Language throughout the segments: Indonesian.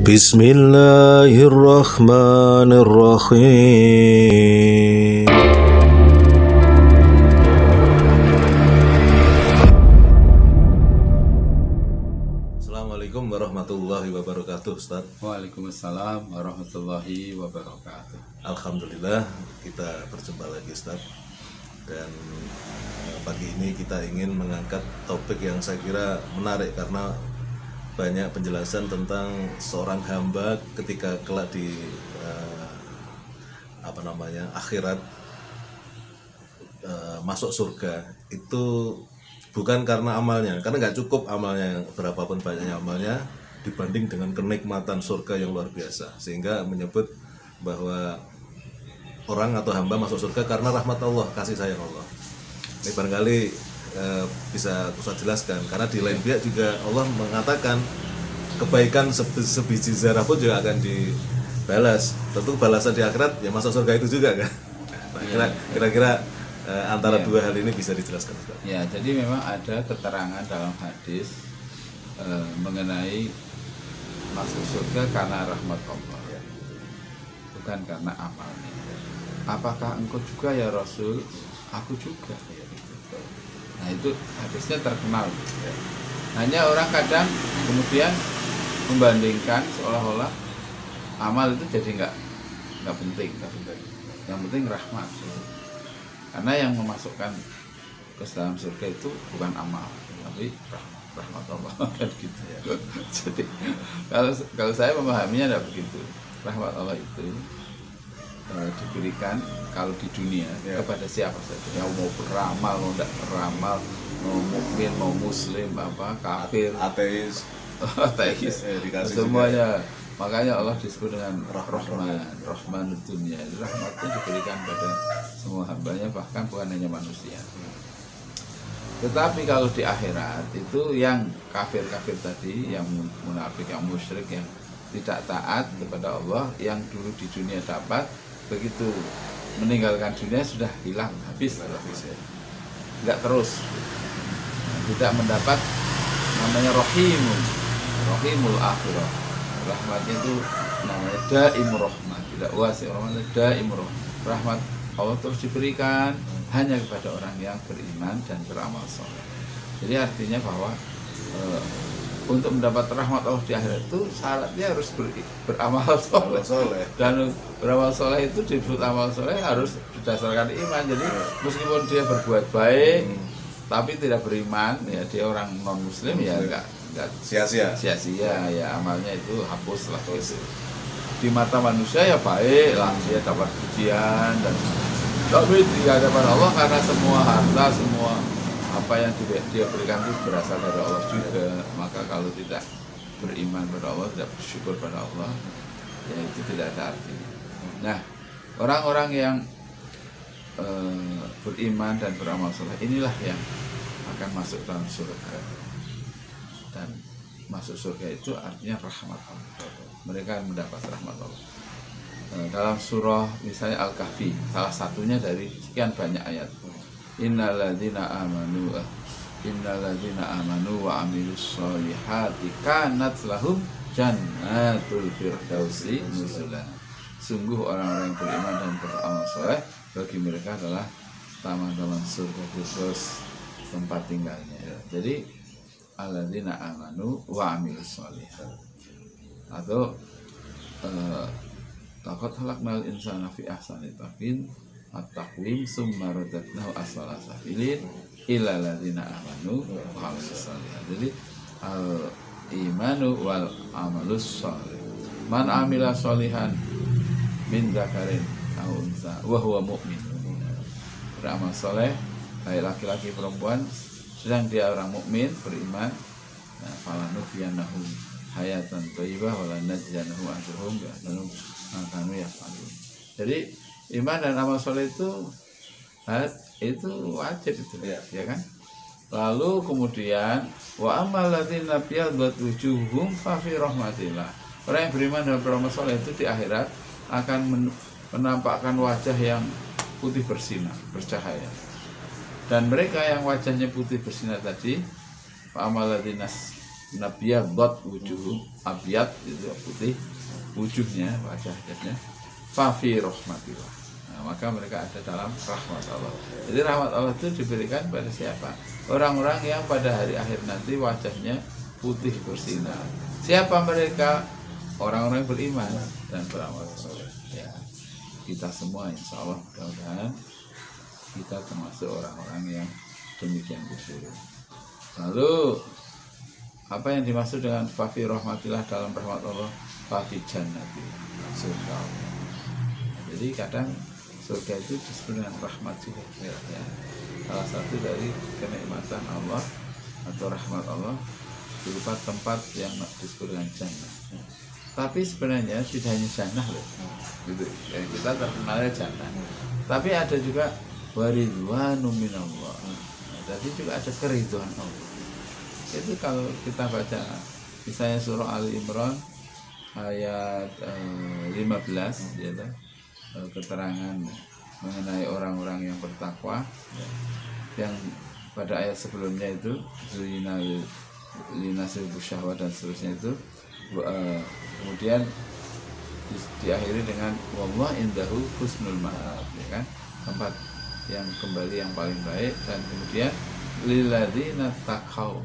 Bismillahirrahmanirrahim. Assalamualaikum warahmatullahi wabarakatuh, Ustaz. Waalaikumsalam warahmatullahi wabarakatuh. Alhamdulillah kita berjumpa lagi, Ustaz. Dan pagi ini kita ingin mengangkat topik yang saya kira menarik karena banyak penjelasan tentang seorang hamba ketika kelak di akhirat masuk surga itu bukan karena amalnya, karena nggak cukup amalnya berapapun banyaknya amalnya dibanding dengan kenikmatan surga yang luar biasa, sehingga menyebut bahwa orang atau hamba masuk surga karena rahmat Allah, kasih sayang Allah. Ini barangkali bisa Ustaz jelaskan, karena di lain pihak juga Allah mengatakan kebaikan sebiji zarah pun juga akan dibalas. Tentu balasan di akhirat ya masuk surga itu juga kan. Kira-kira antara dua hal ini bisa dijelaskan, Ustaz? Ya, jadi memang ada keterangan dalam hadis mengenai masuk surga karena rahmat Allah, bukan karena amalnya. Apakah engkau juga ya Rasul? Aku juga. Nah, itu hadisnya terkenal. Hanya orang kadang kemudian membandingkan seolah-olah amal itu jadi nggak penting. Yang penting rahmat. Karena yang memasukkan ke dalam surga itu bukan amal, tapi rahmat Allah kan gitu ya. Jadi kalau saya memahaminya tidak begitu. Rahmat Allah itu diberikan kalau di dunia kepada siapa saja, yang mau beramal, mau tidak beramal, mau mukmin, mau muslim, kafir, ateis, semuanya juga. Makanya Allah disebut dengan Rahman dunia. Rahmatnya diberikan pada semua hambanya, bahkan bukan hanya manusia. Tetapi kalau di akhirat itu yang kafir-kafir tadi, yang munafik, yang musyrik, yang tidak taat kepada Allah, yang dulu di dunia dapat, begitu meninggalkan dunia sudah hilang, habis ya. Enggak terus, tidak mendapat namanya rohimul akhirah. Rahmatnya itu namanya daim rahmat, tidak wasi rahmat, daim rahmat. Rahmat Allah terus diberikan hanya kepada orang yang beriman dan beramal soleh. Jadi artinya bahwa untuk mendapat rahmat Allah di akhirat itu syaratnya harus beramal soleh. Dan beramal soleh itu disebut amal soleh harus berdasarkan iman. Jadi meskipun dia berbuat baik tapi tidak beriman, ya dia orang non muslim, ya enggak sia-sia ya, amalnya itu hapus lah gitu. Di mata manusia ya baik lah, dia dapat pujian, dan tapi di hadapan Allah karena semua harta, semua apa yang dia berikan itu berasal dari Allah juga. Maka kalau tidak beriman pada Allah, tidak bersyukur pada Allah, ya itu tidak ada artinya. Nah, orang-orang yang beriman dan beramal soleh inilah yang akan masuk dalam surga. Dan masuk surga itu artinya rahmat Allah. Mereka mendapat rahmat Allah. Dalam surah misalnya Al-Kahfi, salah satunya dari sekian banyak ayat, Innalladzina amanu wa amilus solihati kanat lahum jannatul firdausi nuzula. Sungguh orang-orang yang beriman dan beramal soleh, bagi mereka adalah taman-taman surga khusus tempat tinggalnya. Jadi alladzina amanu wa amilus solihat, atau laqad khalaqnal insana fi ahsani taqwim at-taqwim summa radadnahu asfala safilin illa alladzina amanu wa amilus solihat. Jadi al-imanu wal amalus solih. Man amila solihan min dzakarin aw unsa wa huwa mu'min. Beramal soleh baik laki-laki perempuan, sedang dia orang mukmin beriman, falanuhyiyannahu hayatan thayyibah wa lanajziyannahum ajrahum bi ahsani ma kanu ya'malun. Jadi iman dan amal soleh itu wajib itu, ya kan? Lalu kemudian wa ammal ladzina biyaddat wujuhum fa fi rahmatillah. Orang yang beriman dan beramal soleh itu di akhirat akan menampakkan wajah yang putih bersinar, bercahaya. Dan mereka yang wajahnya putih bersinar tadi, fa amal ladzina nabiyadhat wujuh, abyad itu putih wujuhnya, wajahnya, fa fi rahmatillah. Nah, maka mereka ada dalam rahmat Allah. Jadi rahmat Allah itu diberikan pada siapa? Orang-orang yang pada hari akhir nanti wajahnya putih bersinar. Siapa mereka? Orang-orang beriman dan beramal soleh. Ya, kita semua insya Allah mudah-mudahan kita termasuk orang-orang yang demikian itu. Lalu apa yang dimaksud dengan fafi rahmatillah dalam rahmat Allah? Fafi jannati, surga Allah. Jadi kadang surga itu disebut dengan rahmat juga, ya. Salah satu dari kenikmatan Allah atau rahmat Allah berupa tempat yang disebut dengan jannah. Tapi sebenarnya tidak hanya jannah loh, gitu. Ya, kita terkenalnya jannah. Tapi ada juga waridwanu minallah. Jadi juga ada keridhaan Allah. Itu kalau kita baca misalnya surah Ali Imran ayat 15, ya, keterangan mengenai orang-orang yang bertakwa, yang pada ayat sebelumnya itu zuyina linasil busyahwa dan seterusnya itu, kemudian diakhiri dengan wallah indahu husnul ma'ab, ya kan, tempat yang kembali yang paling baik. Dan kemudian lilladzina taqaw,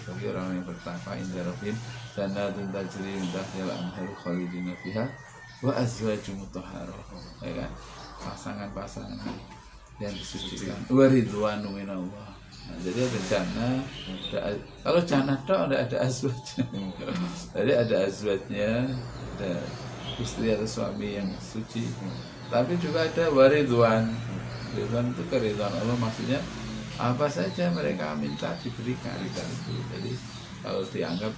bagi orang yang bertakwa, inda rabbihim jannatun tajri min tahtiha al-anharu khalidina fiha wa azwajun mutahharah, ya kan, pasangan-pasangan yang disucikan, waridwanu minallah. Nah, jadi ada jannah, kalau jannah tok ada azwajnya. Jadi ada azwajnya, ada istri atau suami yang suci. Tapi juga ada waridwan. Ridwan itu keridhaan Allah, maksudnya apa saja mereka minta diberikan itu. Jadi kalau dianggap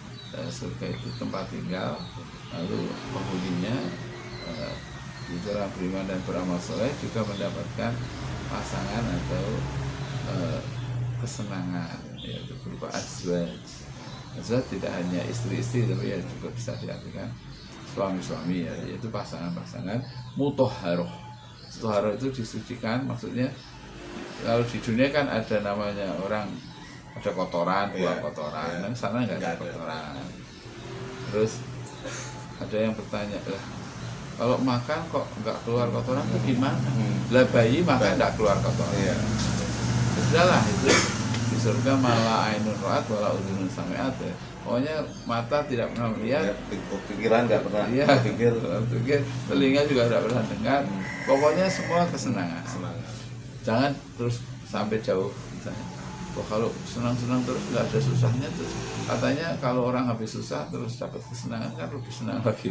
surga itu tempat tinggal, lalu penghuninya itu orang beriman dan beramal soleh juga mendapatkan pasangan atau kesenangan, yaitu berupa azwaj. Azwaj tidak hanya istri-istri, tapi ya juga bisa diartikan suami-suami, ya, yaitu pasangan-pasangan mutahharoh. Mutahharoh itu disucikan, maksudnya kalau di dunia kan ada namanya orang ada kotoran, buang kotoran, dan sana nggak ada kotoran. Terus ada yang bertanya, lah kalau makan kok nggak keluar kotoran itu gimana? Lah bayi makan nggak keluar kotoran. Sudahlah, itu di surga malah ainun ra'at wala udhunun sami'at, ya. Pokoknya mata tidak pernah melihat, pikiran nggak pernah pikir, telinga juga tidak pernah dengar. Pokoknya semua kesenangan. Jangan terus sampai jauh misalnya. Kalau senang-senang terus nggak ada susahnya, terus katanya kalau orang habis susah terus dapat kesenangan kan lebih senang lagi.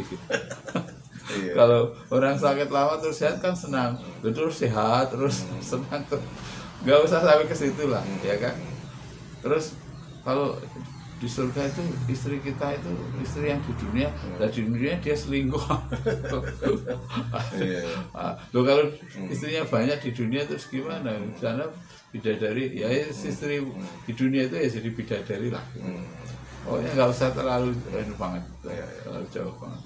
Kalau orang sakit lama terus sehat kan senang, terus sehat terus senang terus. Gak usah sampai ke situ lah, ya kan. Terus kalau di surga itu istri kita itu istri yang di dunia, dan di dunia dia selingkuh. Loh, kalau istrinya banyak di dunia terus gimana? Di sana bidadari, ya istri di dunia itu ya jadi bidadari lah. Pokoknya nggak usah terlalu banget, terlalu jauh banget.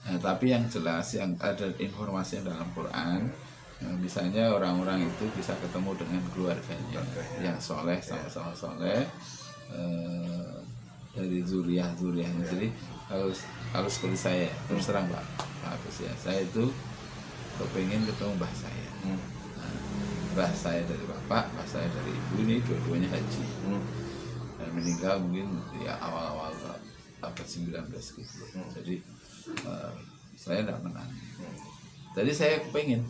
Nah, tapi yang jelas yang ada informasi yang dalam Quran, misalnya orang-orang itu bisa ketemu dengan keluarganya yang soleh, sama-sama soleh, dari zuriah-zuriahnya. Jadi kalau seperti saya, terus terang Pak Agus, ya, saya itu kepengen ketemu mbah saya. Mbah saya dari bapak, mbah saya dari ibu, ini dua-duanya haji. Dan meninggal mungkin ya awal-awal abad 19 gitu. Jadi saya tidak menang. Jadi saya kepengen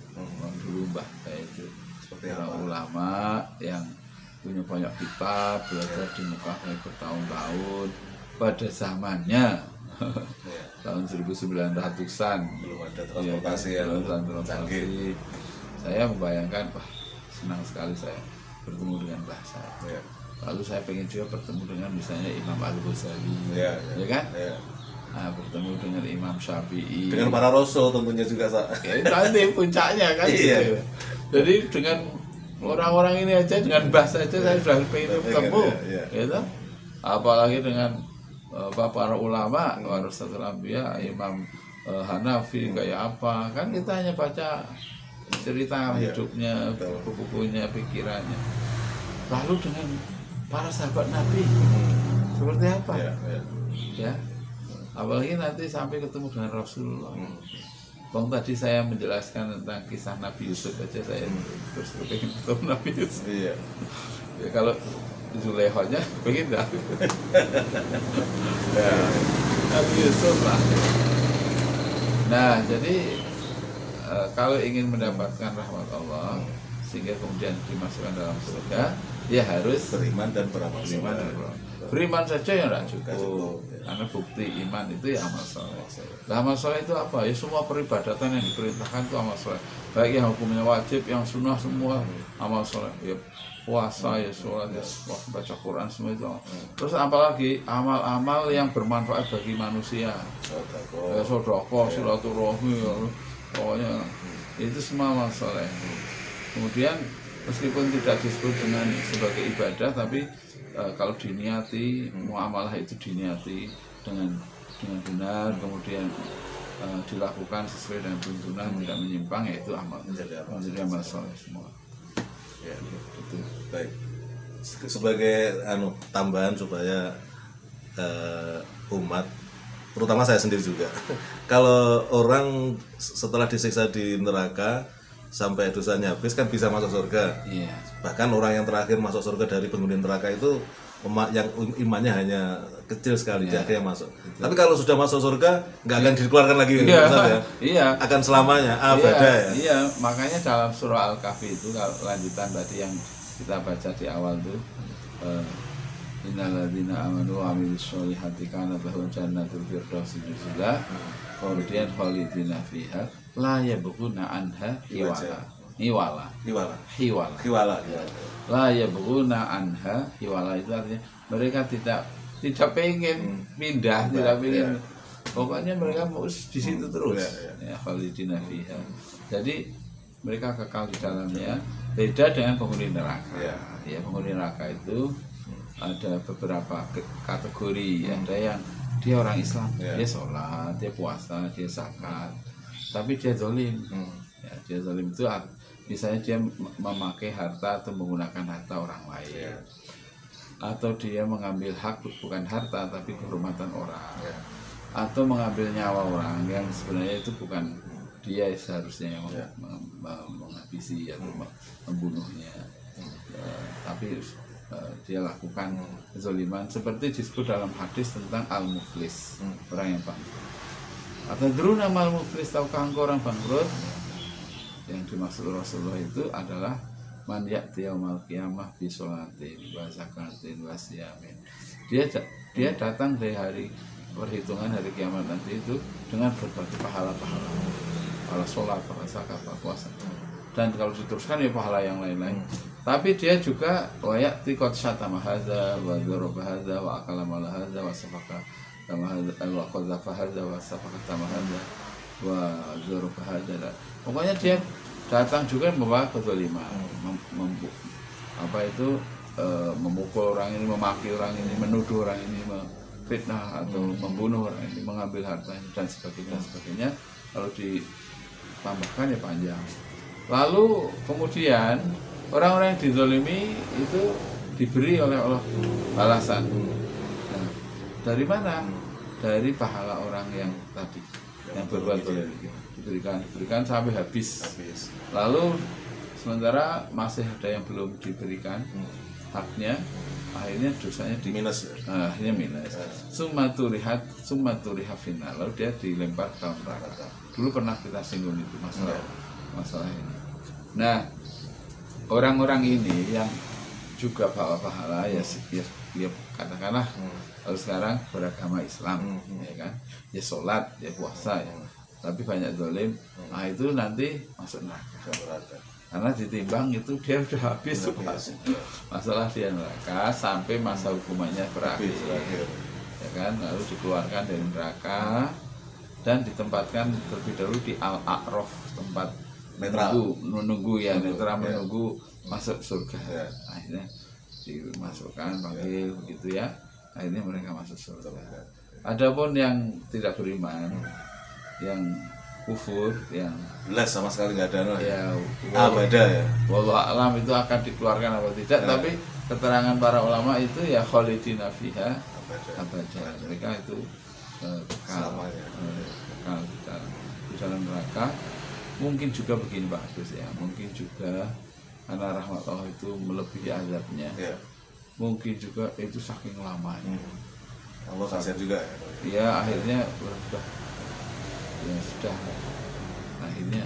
dulu mbah saya itu seperti ulama yang punya banyak kitab, belajar di Mekah bertahun-tahun pada zamannya. Tahun 1900-an belum ada transportasi, transportasi. Saya membayangkan, wah senang sekali saya bertemu dengan mbah saya. Lalu saya pengen juga bertemu dengan misalnya Imam Al-Ghazali, ya kan? Nah, bertemu dengan Imam Syafi'i, dengan para rasul tentunya juga. Nanti puncaknya kan gitu. Jadi dengan orang-orang ini aja, dengan bahasa aja saya sudah pengen ketemu, gitu. Apalagi dengan para ulama, warasatul anbiya, Imam Hanafi kayak apa, kan kita hanya baca cerita hidupnya, buku-bukunya, pikirannya. Lalu dengan para sahabat Nabi, seperti apa Ya, ya. ya, apalagi nanti sampai ketemu dengan Rasulullah. Bang, tadi saya menjelaskan tentang kisah Nabi Yusuf aja, saya terus pengen ketemu Nabi Yusuf. Iya. Ya, kalau Zulekhonya pengen nggak? Ya, Nabi Yusuf lah. Nah, jadi kalau ingin mendapatkan rahmat Allah sehingga kemudian dimasukkan dalam surga, ya harus Beriman dan beramal beriman. soleh. Beriman saja yang tidak cukup, cukup, ya. karena bukti iman itu ya amal soleh. Nah, amal soleh itu apa? Ya semua peribadatan yang diperintahkan itu amal soleh. Baik yang hukumnya wajib, yang sunnah, semua amal soleh. Ya puasa, ya sholat, ya baca Quran, semua itu. Terus apalagi amal-amal yang bermanfaat bagi manusia. Ya sedekah, silaturahmi, ya, pokoknya itu semua amal soleh. Kemudian meskipun tidak disebut dengan sebagai ibadah, tapi kalau diniati, muamalah itu diniati dengan benar, kemudian dilakukan sesuai dengan tuntunan, tidak menyimpang, yaitu amal, menjadi amal soleh semua. Ya, itu baik. Sebagai tambahan supaya umat, terutama saya sendiri juga, kalau orang setelah disiksa di neraka sampai dosanya habis kan bisa masuk surga. Iya. Bahkan orang yang terakhir masuk surga dari penghuni neraka itu yang imannya hanya kecil sekali, dia yang masuk. Tapi kalau sudah masuk surga nggak akan dikeluarkan lagi, Iya. Ustaz, ya? Iya. Akan selamanya abada ya. Iya, makanya dalam surah Al-Kahfi itu, kalau lanjutan tadi yang kita baca di awal tuh, innalladzina amanu wa amilus sholihati kanat lahum jannatul firdausi nuzula khalidin khalidina fiha la yabghuna anha hiwala. La yabghuna anha hiwala itu artinya mereka tidak pengen pindah, tidak pengen. Pokoknya mereka mau di situ terus. Ya, khalidina fiha. Jadi mereka kekal di dalamnya. Beda dengan penghuni neraka. Ya, penghuni neraka itu ada beberapa kategori. Ada yang dia orang Islam, dia sholat, dia puasa, dia zakat, tapi dia zalim. Ya, dia zalim itu misalnya dia memakai harta atau menggunakan harta orang lain, atau dia mengambil hak bukan harta tapi kehormatan orang, atau mengambil nyawa orang yang sebenarnya itu bukan dia seharusnya yang menghabisi atau membunuhnya, tapi dia lakukan kezaliman seperti disebut dalam hadis tentang al-muflis, orang yang bangkrut. Atau druna al-muflis, tahukah engkau orang bangkrut? Yang dimaksud Rasulullah itu adalah man ya'ti yaumal qiyamah bi sholatin wa zakatin wa siyamin. Dia datang dari hari perhitungan hari kiamat nanti itu dengan berbagai pahala-pahala. Pahala sholat, pahala zakat, pahala puasa. Dan kalau diteruskan ya pahala yang lain-lain. Tapi dia juga wa ya'ti qad syatama hadza wa daraba hadza wa akala mala hadza wa safaka kama hadza wa qadzafa hadza wa safaka kama hadza wa daraba hadza. Pokoknya dia datang juga membawa kezaliman, memukul orang ini, memaki orang ini, menuduh orang ini, fitnah atau membunuh orang ini, mengambil hartanya dan sebagainya. Kalau ditambahkan ya panjang. Lalu kemudian orang-orang yang dizalimi itu diberi oleh Allah balasan. Nah, dari mana? Dari pahala orang yang tadi yang berbuat zalim. Diberikan sampai habis. Lalu sementara masih ada yang belum diberikan haknya, akhirnya dosanya minus. Akhirnya minus. Summaturihat final. Lalu dia dilempar ke neraka. Dulu pernah kita singgung itu masalah ini. Nah, orang-orang ini yang juga bawa pahala ya katakanlah kalau sekarang beragama Islam, ya kan, ya sholat, ya puasa, ya, tapi banyak zalim, nah itu nanti masuk neraka. Karena ditimbang itu dia sudah habis masalah dia neraka sampai masa hukumannya berakhir, ya kan, lalu dikeluarkan dari neraka dan ditempatkan terlebih dahulu di Al-A'raf, tempat menunggu masuk surga. Akhirnya dimasukkan, panggil begitu ya, akhirnya mereka masuk surga. Adapun yang tidak beriman, yang kufur, yang jelas sama sekali nggak ada ya abada ya. Wallahu a'lam itu akan dikeluarkan apa tidak, tapi keterangan para ulama itu ya khalidina fiha, abada. Mereka itu kekal Selamanya. kekal di dalam neraka. Mungkin juga begini Pak Agus ya, mungkin juga karena rahmat Allah itu melebihi azabnya. Ya. Mungkin juga itu saking lamanya. Allah kasihan juga ya. Ya akhirnya sudah akhirnya.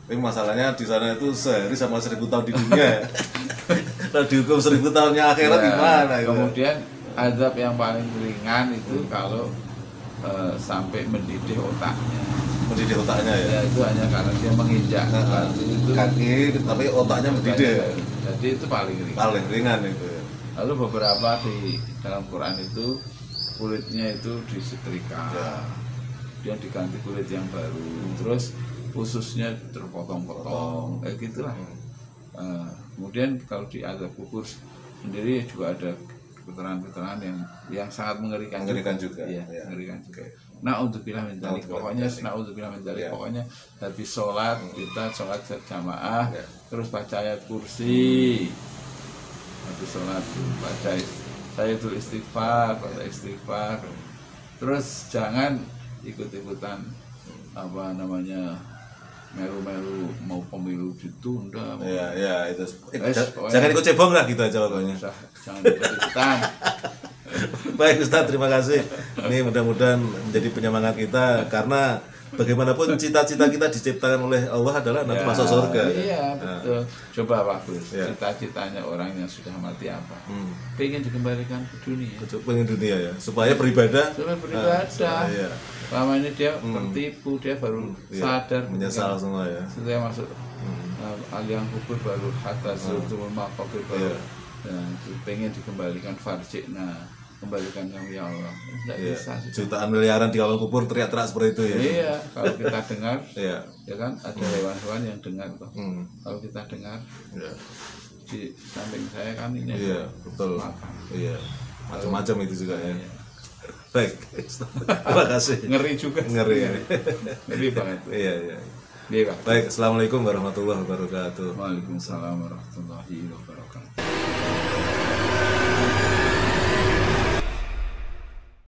Tapi masalahnya di sana itu sehari sama 1000 tahun di dunia. Nah dihukum 1000 tahunnya akhirat Ya, gimana itu? kemudian azab yang paling ringan itu kalau sampai mendidih otaknya. Mendidih otaknya ya. Ya itu hanya karena dia menginjak batu itu Kaki tapi otaknya mendidih. Jadi itu paling ringan. Paling ringan itu. Lalu beberapa di dalam Quran itu kulitnya itu disetrika, Ya. dia diganti kulit yang baru, terus ususnya terpotong-potong, kayak gitulah. Kemudian kalau di azab kubur sendiri juga ada keterangan-keterangan yang sangat mengerikan juga. Ya, Ya. mengerikan juga. Na'udzubillah min dzalik, pokoknya na'udzubillah min dzalik, Ya. pokoknya habis sholat kita sholat berjamaah, Ya. terus baca ayat kursi, habis sholat baca tahiyatul istighfar, baca istighfar, terus jangan ikut-ikutan apa namanya melu-melu mau pemilu ditunda, mau Ya itu. pokoknya- Jangan ikut cebong lah gitu aja pokoknya. jangan ikut-ikutan. Baik Ustaz, terima kasih. Ini mudah-mudahan menjadi penyemangat kita karena bagaimanapun cita-cita kita diciptakan oleh Allah adalah nanti Ya, masuk surga. Iya betul. Coba Pak Gus, Ya. cita-citanya orang yang sudah mati apa? Hmm. Pengen dikembalikan ke dunia. Pengen dunia ya, supaya beribadah. Supaya beribadah. Iya. Selama ini dia tertipu, dia baru Iya. sadar. Menyesal semua ya. Setelah masuk aliang kubur baru hatta zurtumul maqabir baru. Iya. Nah, itu pengen dikembalikan farjikna, kembalikan kami ya Allah. Tidak Iya. bisa. Jutaan miliaran di alam kubur teriak-teriak seperti itu ya. Iya, kalau kita dengar, Iya. ya kan ada hewan-hewan yang dengar toh. Hmm. Kalau kita dengar Iya. di samping saya kan ini Iya, betul. makan. Iya. Macam-macam itu juga ya. Iya. Baik. Terima kasih. Ngeri juga. Ngeri ya. Ngeri banget. Iya, iya. Iya, Pak. Baik, assalamualaikum warahmatullahi wabarakatuh. Waalaikumsalam warahmatullahi wabarakatuh.